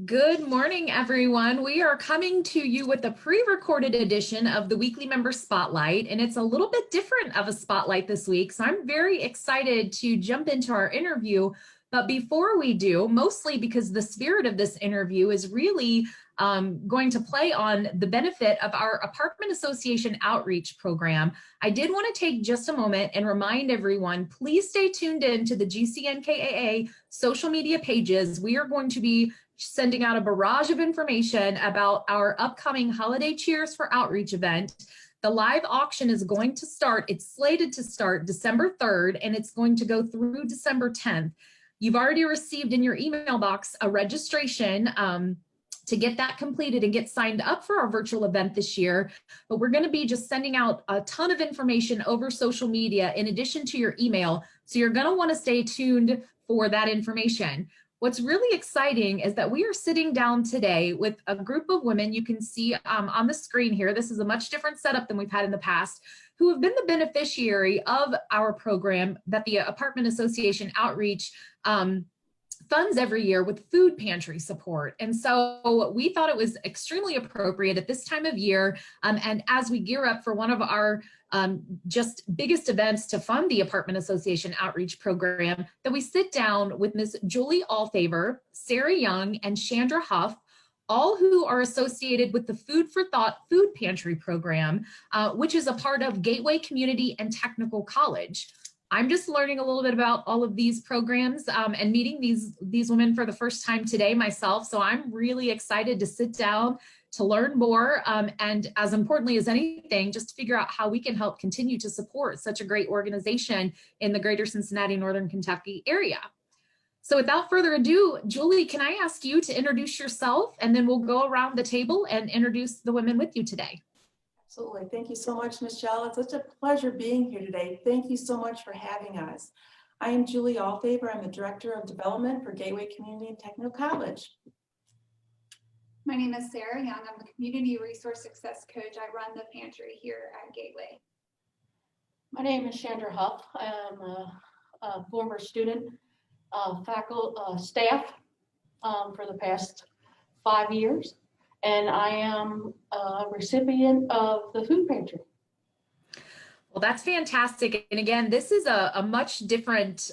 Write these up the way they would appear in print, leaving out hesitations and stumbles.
Good morning, everyone. We are coming to you with a pre-recorded edition of the Weekly Member Spotlight, and it's a little bit different of a spotlight this week. So I'm very excited to jump into our interview. But before we do, mostly because the spirit of this interview is really going to play on the benefit of our Apartment Association outreach program, I did want to take just a moment and remind everyone, please stay tuned in to the GCNKAA social media pages. We are going to be sending out a barrage of information about our upcoming Holiday Cheers for Outreach event. The live auction is going to start, it's slated to start December 3rd, and it's going to go through December 10th. You've already received in your email box a registration to get that completed and get signed up for our virtual event this year. But we're going to be just sending out a ton of information over social media in addition to your email. So you're going to want to stay tuned for that information. What's really exciting is that we are sitting down today with a group of women you can see on the screen here. This is a much different setup than we've had in the past, who have been the beneficiary of our program that the Apartment Association Outreach funds every year with food pantry support. And so we thought it was extremely appropriate at this time of year, and as we gear up for one of our just biggest events to fund the Apartment Association Outreach Program, that we sit down with Ms. Julie Althaver, Sarah Young, and Chandra Huff, all who are associated with the Food for Thought Food Pantry Program, which is a part of Gateway Community and Technical College. I'm just learning a little bit about all of these programs and meeting these women for the first time today myself. So I'm really excited to sit down to learn more, and as importantly as anything, just to figure out how we can help continue to support such a great organization in the greater Cincinnati, Northern Kentucky area. So without further ado, Julie, can I ask you to introduce yourself, and then we'll go around the table and introduce the women with you today. Absolutely. Thank you so much, Michelle. It's such a pleasure being here today. Thank you so much for having us. I am Julie Althaver. I'm the Director of Development for Gateway Community and Technical College. My name is Sarah Young. I'm the Community Resource Success Coach. I run the pantry here at Gateway. My name is Chandra Huff. I am a former student, faculty, staff for the past 5 years. And I am a recipient of the food pantry. Well, that's fantastic. And again, this is a much different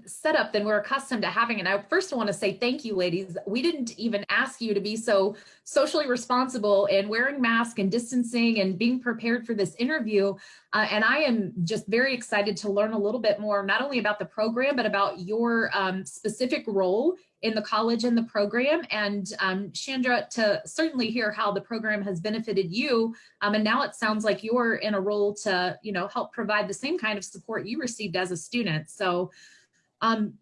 setup than we're accustomed to having. And I first want to say thank you, ladies. We didn't even ask you to be so socially responsible and wearing masks and distancing and being prepared for this interview. And I am just very excited to learn a little bit more, not only about the program, but about your specific role in the college and the program, and Chandra, to certainly hear how the program has benefited you. And now it sounds like you're in a role to, help provide the same kind of support you received as a student. So,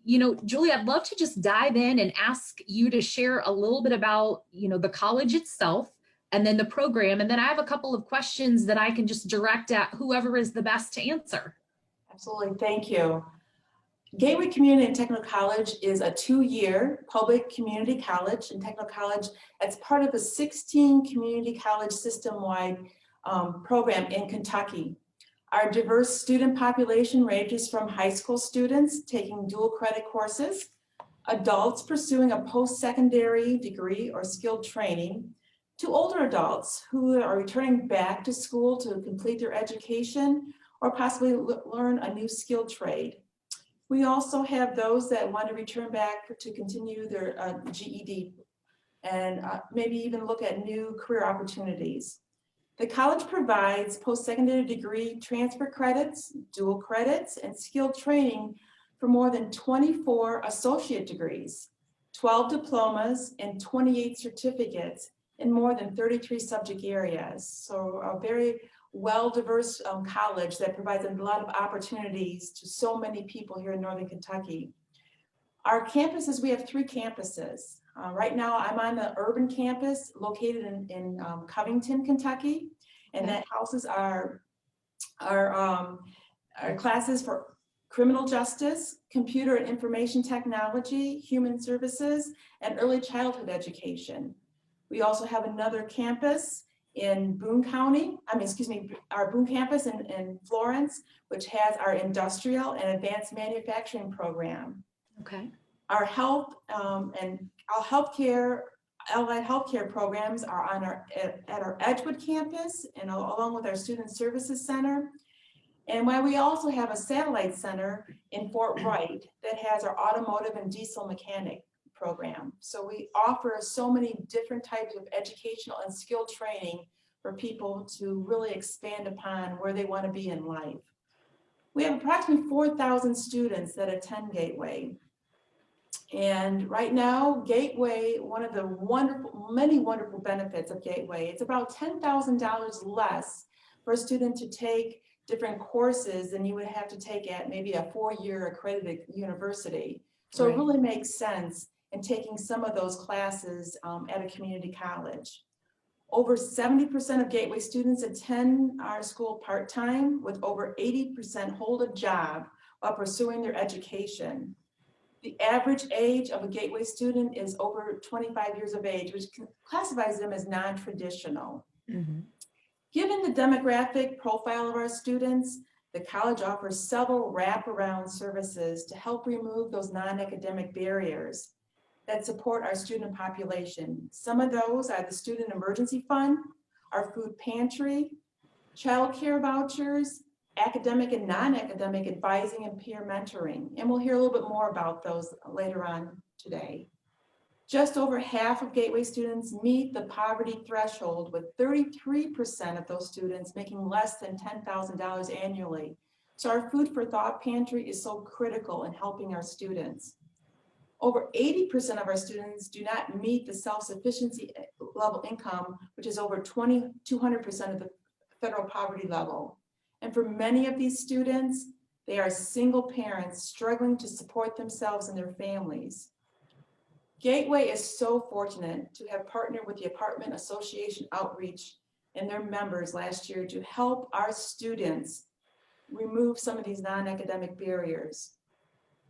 Julie, I'd love to just dive in and ask you to share a little bit about, the college itself, and then the program. And then I have a couple of questions that I can just direct at whoever is the best to answer. Absolutely. Thank you. Gateway Community and Technical College is a 2-year public community college and technical college. It's part of a 16 community college system-wide program in Kentucky. Our diverse student population ranges from high school students taking dual credit courses, adults pursuing a post-secondary degree or skilled training, to older adults who are returning back to school to complete their education or possibly learn a new skilled trade. We also have those that want to return back to continue their GED and maybe even look at new career opportunities. The college provides post-secondary degree transfer credits, dual credits, and skilled training for more than 24 associate degrees, 12 diplomas, and 28 certificates in more than 33 subject areas. So a very well-diverse college that provides a lot of opportunities to so many people here in Northern Kentucky. Our campuses, we have 3 campuses. Right now I'm on the urban campus located in Covington, Kentucky, and that houses our classes for criminal justice, computer and information technology, human services, and early childhood education. We also have another campus in Boone County, our Boone campus in Florence, which has our industrial and advanced manufacturing program. Okay. Our health and our healthcare allied healthcare programs are on at our Edgewood campus and along with our Student Services Center. And while we also have a satellite center in Fort Wright that has our automotive and diesel mechanic program. So we offer so many different types of educational and skill training for people to really expand upon where they want to be in life. We have approximately 4,000 students that attend Gateway. And right now, Gateway, one of the many wonderful benefits of Gateway, it's about $10,000 less for a student to take different courses than you would have to take at maybe a 4-year accredited university. So Right. It really makes sense in taking some of those classes at a community college. Over 70% of Gateway students attend our school part-time, with over 80% hold a job while pursuing their education. The average age of a Gateway student is over 25 years of age, which classifies them as non-traditional. Mhm. Given the demographic profile of our students, the college offers several wraparound services to help remove those non-academic barriers that support our student population. Some of those are the Student Emergency Fund, our food pantry, child care vouchers, academic and non-academic advising and peer mentoring. And we'll hear a little bit more about those later on today. Just over half of Gateway students meet the poverty threshold, with 33% of those students making less than $10,000 annually. So our Food for Thought pantry is so critical in helping our students. Over 80% of our students do not meet the self-sufficiency level income, which is over 200% of the federal poverty level. And for many of these students, they are single parents struggling to support themselves and their families. Gateway is so fortunate to have partnered with the Apartment Association Outreach and their members last year to help our students remove some of these non-academic barriers.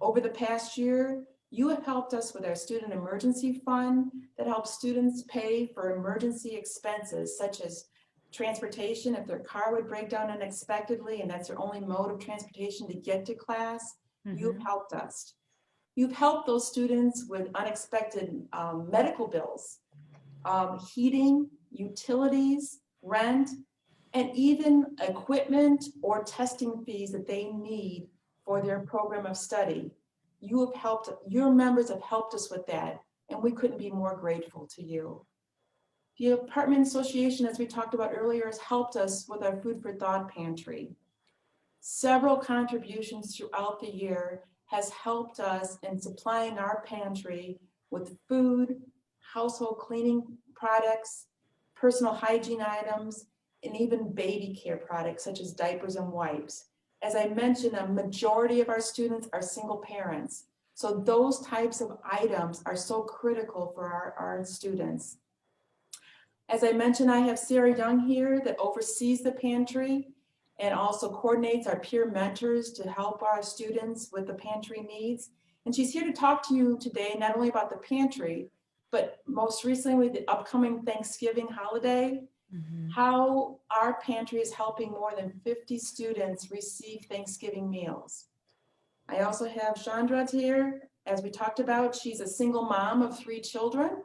Over the past year, you have helped us with our Student Emergency Fund that helps students pay for emergency expenses such as transportation if their car would break down unexpectedly and that's their only mode of transportation to get to class. You've helped us. You've helped those students with unexpected medical bills, heating, utilities, rent, and even equipment or testing fees that they need for their program of study. Your members have helped us with that, and we couldn't be more grateful to you. The Apartment Association, as we talked about earlier, has helped us with our Food for Thought pantry. Several contributions throughout the year has helped us in supplying our pantry with food, household cleaning products, personal hygiene items, and even baby care products such as diapers and wipes. As I mentioned, a majority of our students are single parents. So those types of items are so critical for our students. As I mentioned, I have Sarah Young here that oversees the pantry and also coordinates our peer mentors to help our students with the pantry needs. And she's here to talk to you today, not only about the pantry, but most recently with the upcoming Thanksgiving holiday, how our pantry is helping more than 50 students receive Thanksgiving meals. I also have Chandra here. As we talked about, she's a single mom of 3 children,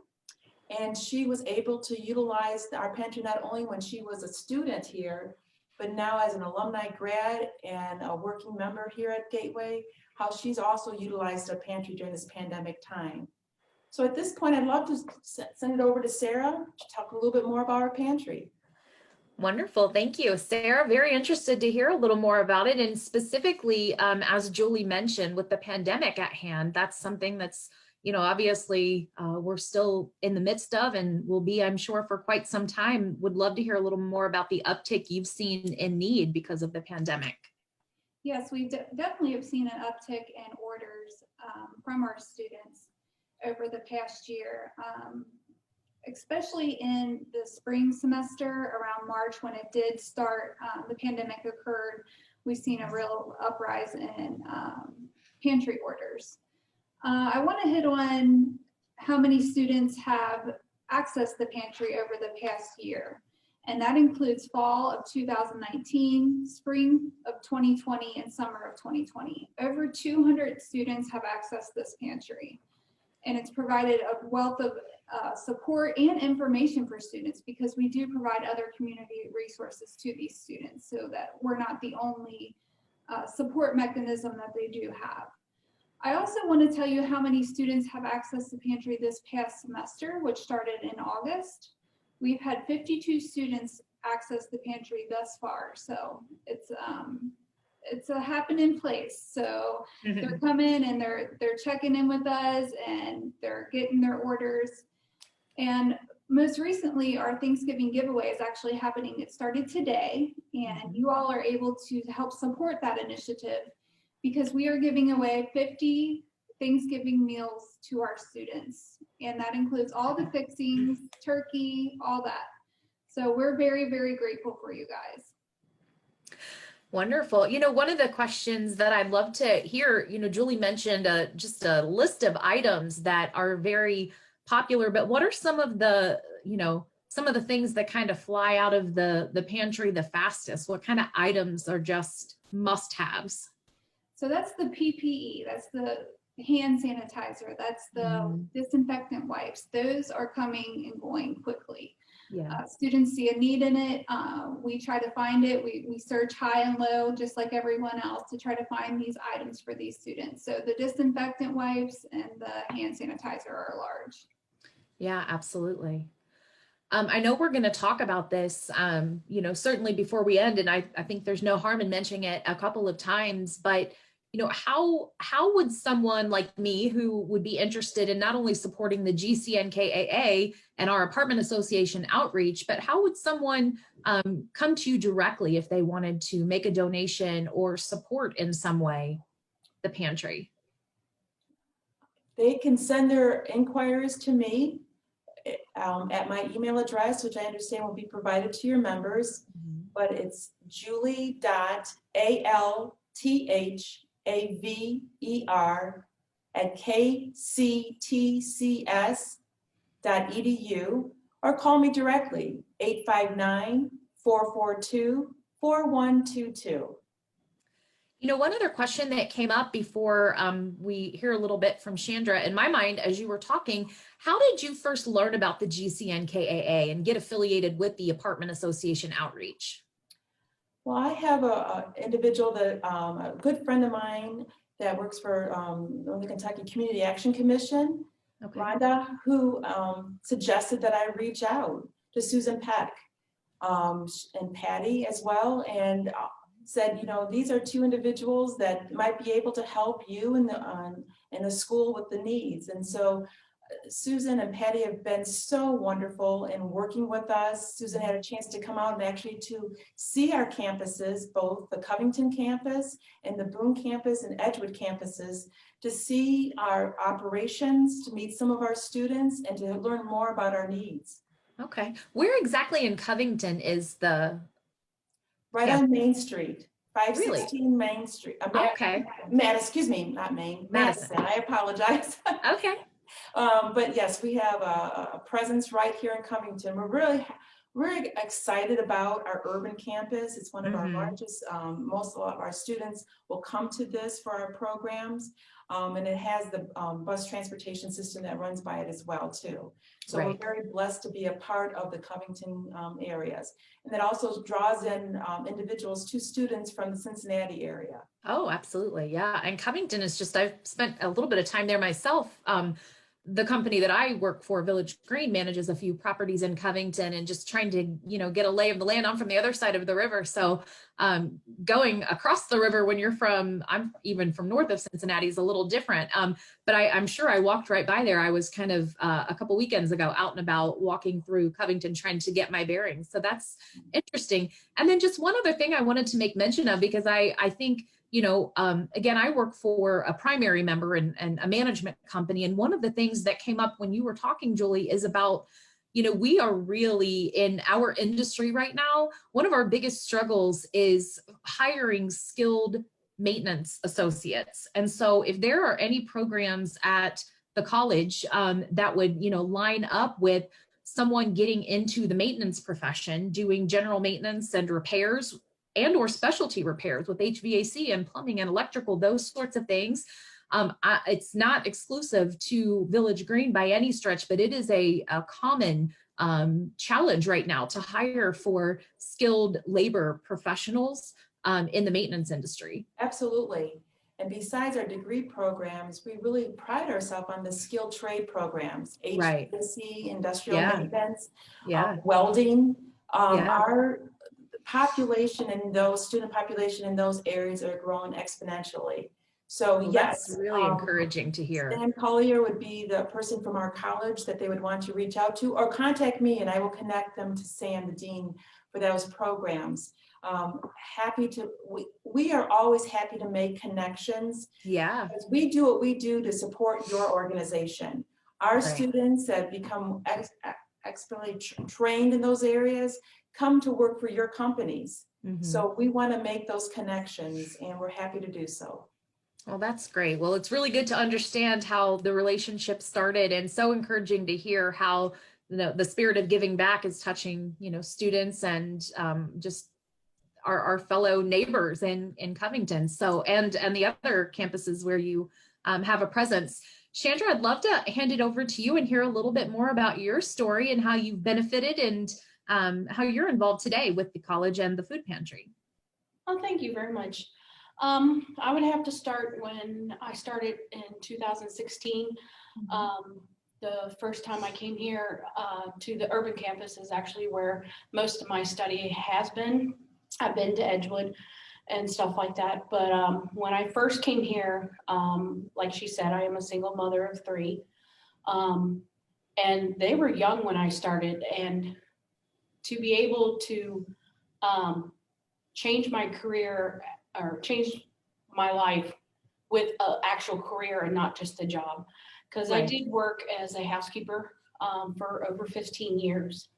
and she was able to utilize our pantry not only when she was a student here, but now as an alumni grad and a working member here at Gateway, how she's also utilized a pantry during this pandemic time. So at this point, I'd love to send it over to Sarah to talk a little bit more about our pantry. Wonderful. Thank you, Sarah. Very interested to hear a little more about it. And specifically, as Julie mentioned, with the pandemic at hand, that's something that's, obviously we're still in the midst of and will be, I'm sure, for quite some time. Would love to hear a little more about the uptick you've seen in need because of the pandemic. Yes, we definitely have seen an uptick in orders from our students over the past year. Especially in the spring semester around March when it did start, the pandemic occurred, we've seen a real uprise in pantry orders. I want to hit on how many students have accessed the pantry over the past year. And that includes fall of 2019, spring of 2020, and summer of 2020. Over 200 students have accessed this pantry. And it's provided a wealth of support and information for students, because we do provide other community resources to these students so that we're not the only support mechanism that they do have. I also want to tell you how many students have access to pantry this past semester, which started in August. We've had 52 students access the pantry thus far, so it's a happening place. So they're coming and they're checking in with us and they're getting their orders. And most recently, our Thanksgiving giveaway is actually happening. It started today, and you all are able to help support that initiative because we are giving away 50 Thanksgiving meals to our students. And that includes all the fixings, turkey, all that. So we're very, very grateful for you guys. Wonderful. You know, one of the questions that I'd love to hear, you know, Julie mentioned just a list of items that are very popular, but what are some of the, you know, some of the things that kind of fly out of the pantry the fastest? What kind of items are just must-haves? So that's the PPE, that's the hand sanitizer, that's the disinfectant wipes. Those are coming and going quickly. Yeah. Students see a need in it. We try to find it. We search high and low, just like everyone else, to try to find these items for these students. So the disinfectant wipes and the hand sanitizer are large. Yeah, absolutely. I know we're going to talk about this, you know, certainly before we end, and I think there's no harm in mentioning it a couple of times, but you know, how would someone like me who would be interested in not only supporting the GCNKAA and our apartment association outreach, but how would someone come to you directly if they wanted to make a donation or support in some way the pantry? They can send their inquiries to me at my email address, which I understand will be provided to your members, but it's julie.althaver@kctcs.edu, or call me directly, 859-442-4122. You know, one other question that came up before we hear a little bit from Chandra, in my mind, as you were talking, how did you first learn about the GCNKAA and get affiliated with the Apartment Association outreach? Well, I have a individual that, a good friend of mine that works for the Kentucky Community Action Commission, Okay. Rhonda, who suggested that I reach out to Susan Peck and Patty as well, and said, you know, these are two individuals that might be able to help you in the school with the needs. And so Susan and Patty have been so wonderful in working with us. Susan had a chance to come out and actually to see our campuses, both the Covington campus and the Boone campus and Edgewood campuses, to see our operations, to meet some of our students, and to learn more about our needs. Okay. Where exactly in Covington is the Right campus? on Main Street, 516 Main Street. Okay. Excuse me, not Main, Madison. Madison. I apologize. Okay. But yes, we have a presence right here in Covington. We're really excited about our urban campus. It's one of our largest. Most of our students will come to this for our programs. And it has the bus transportation system that runs by it as well too. So Right. we're very blessed to be a part of the Covington areas. And that also draws in individuals to students from the Cincinnati area. Oh, absolutely. Yeah. And Covington is just, I've spent a little bit of time there myself. The company that I work for, Village Green, manages a few properties in Covington, and just trying to, you know, get a lay of the land. I'm from the other side of the river. So going across the river when you're I'm even from north of Cincinnati is a little different. But I'm sure I walked right by there. I was kind of a couple weekends ago out and about walking through Covington trying to get my bearings. So that's interesting. And then just one other thing I wanted to make mention of, because I think, you know, again, I work for a primary member and a management company. And one of the things that came up when you were talking, Julie, is about, you know, we are really in our industry right now. One of our biggest struggles is hiring skilled maintenance associates. And so if there are any programs at the college that would, you know, line up with someone getting into the maintenance profession, doing general maintenance and repairs, and or specialty repairs with HVAC and plumbing and electrical, those sorts of things, It's not exclusive to Village Green by any stretch, but it is a common challenge right now to hire for skilled labor professionals in the maintenance industry. Absolutely. And besides our degree programs, we really pride ourselves on the skilled trade programs, Right. HVAC, industrial Yeah. maintenance, Yeah. welding. Yeah. Our population and those student population in those areas are growing exponentially. So Well, yes, that's really encouraging to hear. Sam Collier would be the person from our college that they would want to reach out to, or contact me and I will connect them to Sam, the dean, for those programs. Happy to, we are always happy to make connections. Yeah. Because we do what we do to support your organization. Our Right. students that become expertly trained in those areas come to work for your companies. Mhm. So we want to make those connections and we're happy to do so. Well, that's great. Well, it's really good to understand how the relationship started, and so encouraging to hear how the spirit of giving back is touching, students and just our fellow neighbors in Covington. So, and the other campuses where you have a presence. Chandra, I'd love to hand it over to you and hear a little bit more about your story and how you've benefited and how you're involved today with the college and the food pantry. Oh, thank you very much. I would have to start when I started in 2016. The first time I came here to the urban campus is actually where most of my study has been. I've been to Edgewood and stuff like that. But when I first came here, like she said, I am a single mother of 3. And they were young when I started. And to be able to change my career or change my life with an actual career and not just a job. Because I did work as a housekeeper for over 15 years.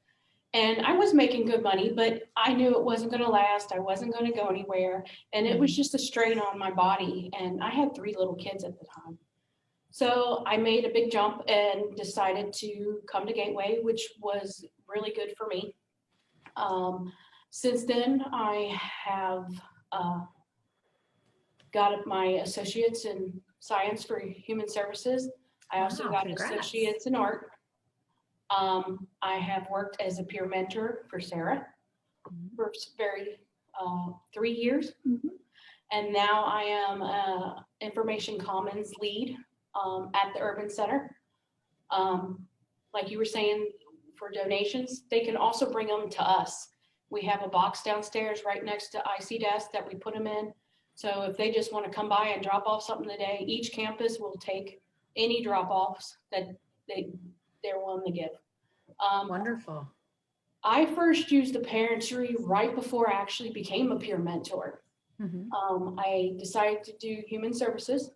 And I was making good money, but I knew it wasn't going to last. I wasn't going to go anywhere. And it was just a strain on my body. And I had 3 little kids at the time. So I made a big jump and decided to come to Gateway, which was really good for me. Since then, I have got my associates in science for human services. I also got associates in art. I have worked as a peer mentor for Sarah for 3 years. And now I am information commons lead at the Urban Center. Like you were saying, for donations, they can also bring them to us. We have a box downstairs right next to IC desk that we put them in. So if they just want to come by and drop off something today, each campus will take any drop-offs that they're willing to give. Wonderful. I first used the pantry right before I actually became a peer mentor. I decided to do human services,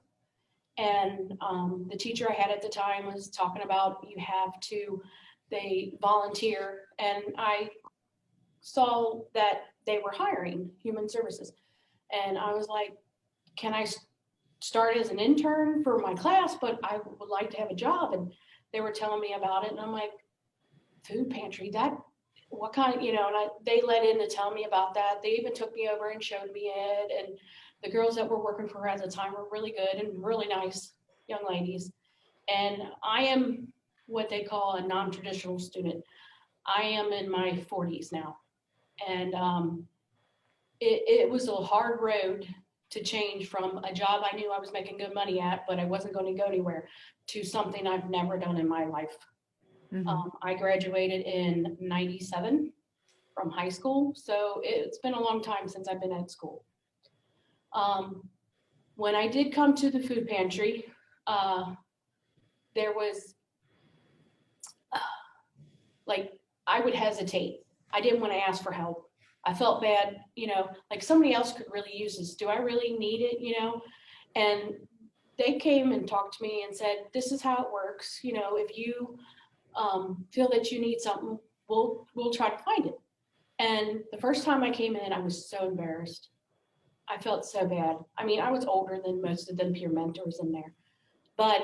and the teacher I had at the time was talking about they volunteer, and I saw that they were hiring human services. And I was like, can I start as an intern for my class, but I would like to have a job. And they were telling me about it. And I'm like, food pantry, what kind of, and they let in to tell me about that. They even took me over and showed me it. And the girls that were working for her at the time were really good and really nice young ladies. And I am what they call a non-traditional student. I am in my 40s now. And it was a hard road to change from a job I knew I was making good money at, but I wasn't going to go anywhere, to something I've never done in my life. I graduated in 97 from high school, so it's been a long time since I've been at school. When I did come to the food pantry, there was I would hesitate. I didn't want to ask for help. I felt bad, like somebody else could really use this. Do I really need it, And they came and talked to me and said, this is how it works. If you feel that you need something, we'll try to find it. And the first time I came in, I was so embarrassed. I felt so bad. I mean, I was older than most of the peer mentors in there, but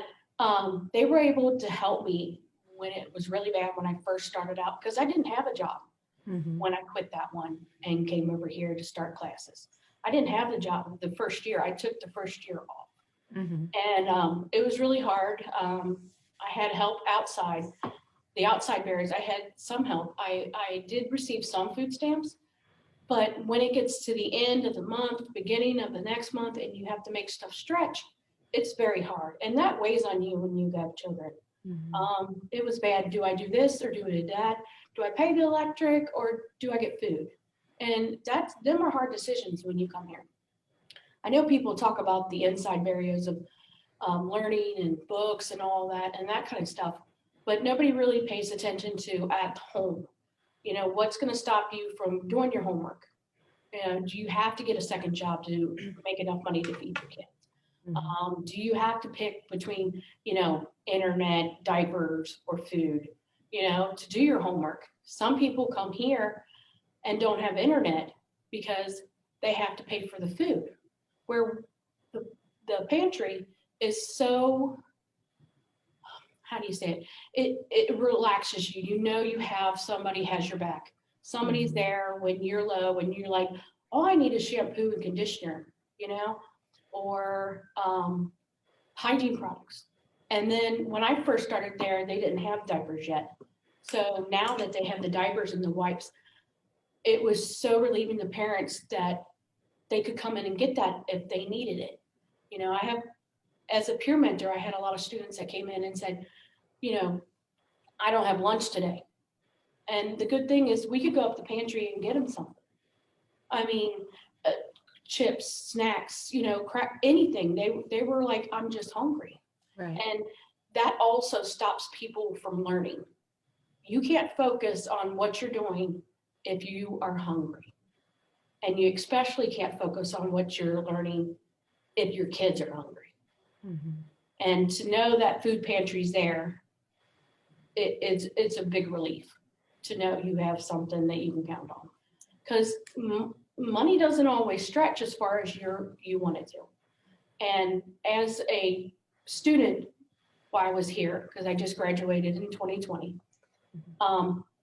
they were able to help me when it was really bad when I first started out, because I didn't have a job. When I quit that one and came over here to start classes, I didn't have the job the first year. I took the first year off. Mhm. And it was really hard. I had help outside, the outside barriers. I had some help. I did receive some food stamps, but when it gets to the end of the month, beginning of the next month, and you have to make stuff stretch, it's very hard. And that weighs on you when you have children. Mhm. It was bad. Do I do this or do I do that? Do I pay the electric or do I get food? And them are hard decisions when you come here. I know people talk about the inside barriers of learning and books and all that and that kind of stuff, but nobody really pays attention to at home. You know, what's going to stop you from doing your homework? Do you have to get a second job to make enough money to feed your kids? Mhm. Do you have to pick between, internet, diapers, or food, to do your homework? Some people come here and don't have internet because they have to pay for the food, where the pantry is so, how do you say it relaxes you. You have somebody has your back. Somebody's Mhm. there when you're low, when you're like, all I need is shampoo and conditioner, or hygiene products. And then when I first started there, they didn't have diapers yet. So now that they have the diapers and the wipes, it was so relieving to parents that they could come in and get that if they needed it. As a peer mentor, I had a lot of students that came in and said, I don't have lunch today. And the good thing is we could go up the pantry and get them something. I mean, uh, chips, snacks, crap, anything. They were like, I'm just hungry. Right. And that also stops people from learning. You can't focus on what you're doing if you are hungry. And you especially can't focus on what you're learning if your kids are hungry. Mhm. And to know that food pantry's there, it's a big relief to know you have something that you can count on. Because money doesn't always stretch as far as you want it to. And as a student, while I was here, because I just graduated in 2020,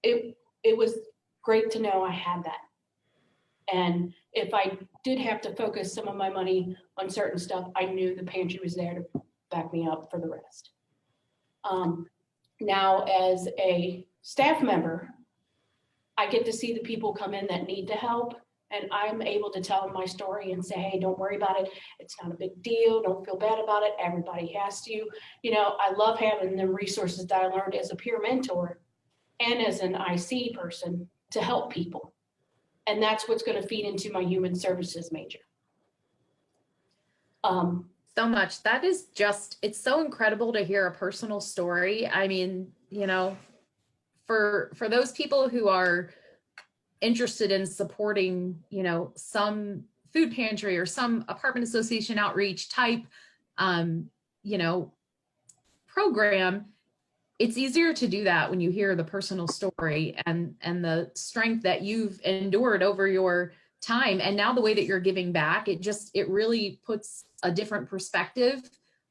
it was great to know I had that. And if I did have to focus some of my money on certain stuff, I knew the pantry was there to back me up for the rest. Now, as a staff member, I get to see the people come in that need the help, and I'm able to tell them my story and say, hey, don't worry about it. It's not a big deal. Don't feel bad about it. Everybody has to. I love having the resources that I learned as a peer mentor and as an IC person to help people. And that's what's going to feed into my human services major. So much. That is just, it's so incredible to hear a personal story. I mean, for those people who are interested in supporting, some food pantry or some apartment association outreach type, you know, program, it's easier to do that when you hear the personal story and the strength that you've endured over your time. And now the way that you're giving back, it really puts a different perspective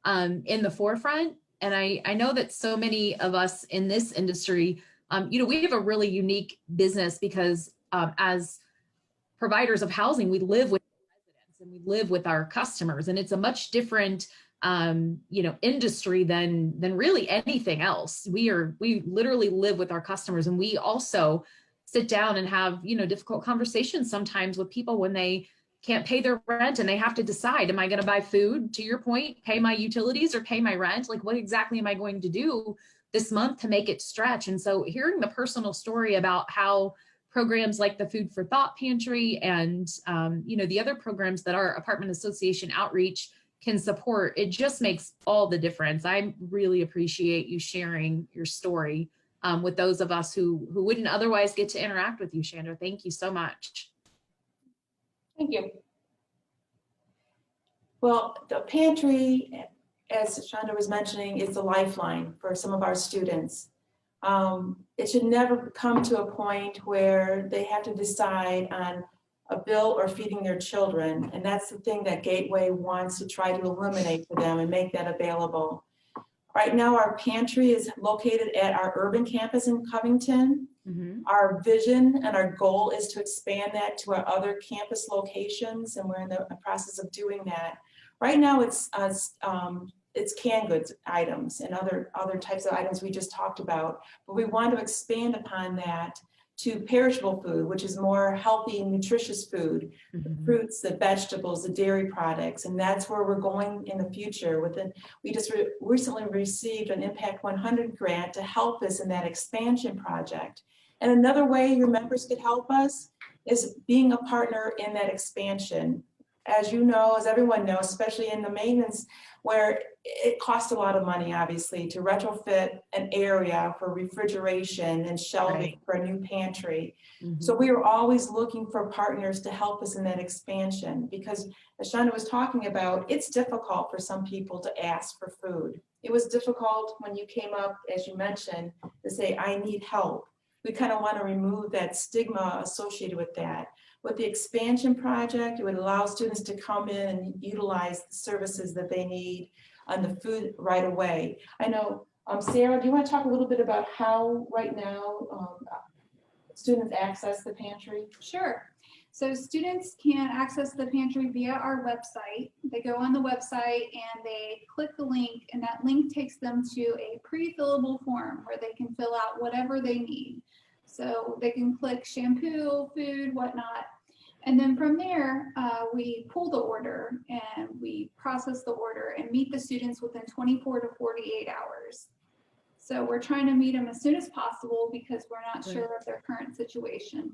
in the forefront. And I know that so many of us in this industry, we have a really unique business because as providers of housing, we live with residents and we live with our customers, and it's a much different industry than really anything else. We literally live with our customers, and we also sit down and have difficult conversations sometimes with people when they can't pay their rent and they have to decide, am I going to buy food, to your point, pay my utilities, or pay my rent? Like, what exactly am I going to do this month to make it stretch? And so hearing the personal story about how programs like the Food for Thought Pantry and the other programs that our apartment association outreach can support, it just makes all the difference. I really appreciate you sharing your story with those of us who wouldn't otherwise get to interact with you, Chandra. Thank you so much. Thank you. Well, the pantry, as Chandra was mentioning, is the lifeline for some of our students. It should never come to a point where they have to decide on a bill or feeding their children. And that's the thing that Gateway wants to try to eliminate for them and make that available. Right now, our pantry is located at our urban campus in Covington. Mm-hmm. Our vision and our goal is to expand that to our other campus locations, and we're in the process of doing that. Right now it's canned goods items and other types of items we just talked about, but we want to expand upon that to perishable food, which is more healthy, nutritious food, the fruits, the vegetables, the dairy products, and that's where we're going in the future. We just recently received an Impact 100 grant to help us in that expansion project. And another way your members could help us is being a partner in that expansion. As you know, as everyone knows, especially in the maintenance, where it costs a lot of money, obviously, to retrofit an area for refrigeration and shelving for a new pantry. So we are always looking for partners to help us in that expansion, because as Chandra was talking about, it's difficult for some people to ask for food. It was difficult when you came up, as you mentioned, to say, I need help. We kind of want to remove that stigma associated with that. With the expansion project, it would allow students to come in and utilize the services that they need on the food right away. I know, Sarah, do you want to talk a little bit about how right now students access the pantry? Sure. So students can access the pantry via our website. They go on the website and they click the link, and that link takes them to a pre-fillable form where they can fill out whatever they need. So they can click shampoo, food, whatnot. And then from there, we pull the order and we process the order and meet the students within 24 to 48 hours. So we're trying to meet them as soon as possible because we're not sure of their current situation.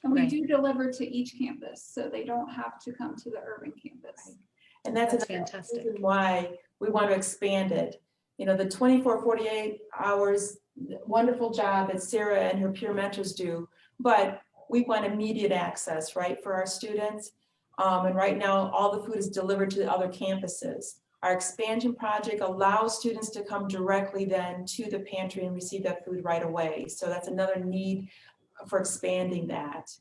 And we do deliver to each campus, so they don't have to come to the urban campus. And that's fantastic. Reason why we want to expand it. You know, the 24, 48 hours, wonderful job that Sarah and her peer mentors do, but we want immediate access, right, for our students. And right now, all the food is delivered to the other campuses. Our expansion project allows students to come directly then to the pantry and receive that food right away. So that's another need for expanding that.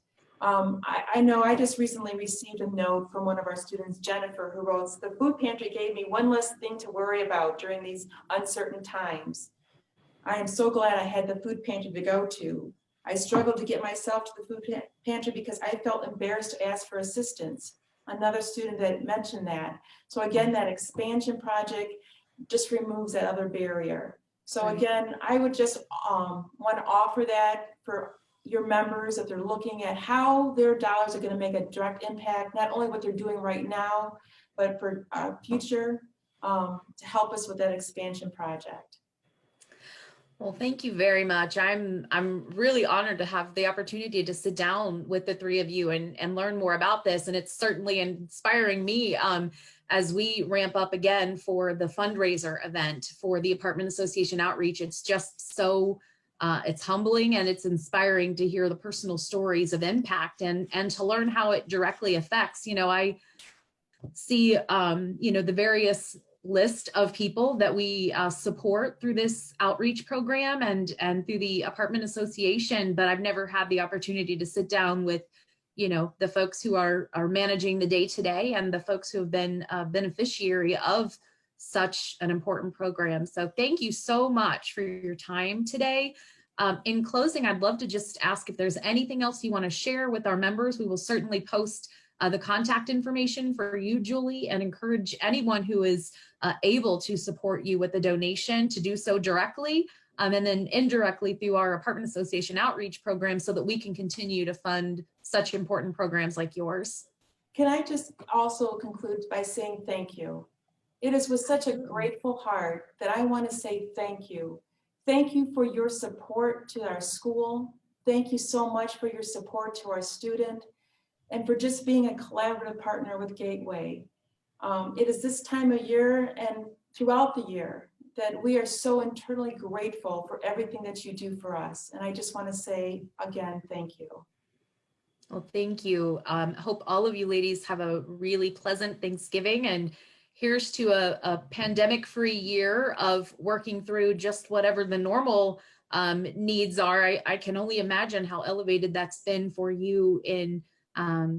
I know I just recently received a note from one of our students, Jennifer, who wrote, the food pantry gave me one less thing to worry about during these uncertain times. I am so glad I had the food pantry to go to. I struggled to get myself to the food pantry because I felt embarrassed to ask for assistance. Another student that mentioned that. So again, that expansion project just removes that other barrier. So again, I would just want to offer that for your members, if they're looking at how their dollars are going to make a direct impact, not only what they're doing right now, but for future, to help us with that expansion project. Well, thank you very much. I'm really honored to have the opportunity to sit down with the three of you and learn more about this. And it's certainly inspiring me as we ramp up again for the fundraiser event for the Apartment Association Outreach. It's just so it's humbling and it's inspiring to hear the personal stories of impact and to learn how it directly affects. You know, I see you know, the various list of people that we support through this outreach program and through the Apartment Association, but I've never had the opportunity to sit down with, you know, the folks who are managing the day-to-day and the folks who have been a beneficiary of such an important program. So thank you so much for your time today. In closing, I'd love to just ask if there's anything else you want to share with our members. We will certainly post the contact information for you, Julie, and encourage anyone who is able to support you with a donation to do so directly and then indirectly through our Apartment Association Outreach program so that we can continue to fund such important programs like yours. Can I just also conclude by saying thank you? It is with such a grateful heart that I want to say thank you. Thank you for your support to our school. Thank you so much for your support to our student and for just being a collaborative partner with Gateway. It is this time of year and throughout the year that we are so internally grateful for everything that you do for us. And I just want to say again, thank you. Well, thank you. Hope all of you ladies have a really pleasant Thanksgiving, and here's to a pandemic-free year of working through just whatever the normal needs are. I can only imagine how elevated that's been for you in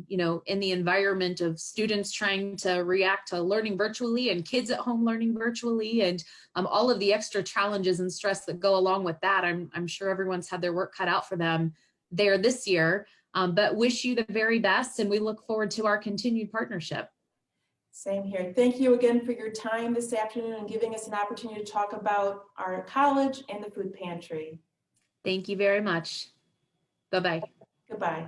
you know, in the environment of students trying to react to learning virtually and kids at home learning virtually and all of the extra challenges and stress that go along with that. I'm sure everyone's had their work cut out for them there this year, but wish you the very best and we look forward to our continued partnership. Same here. Thank you again for your time this afternoon and giving us an opportunity to talk about our college and the food pantry. Thank you very much. Bye-bye. Goodbye.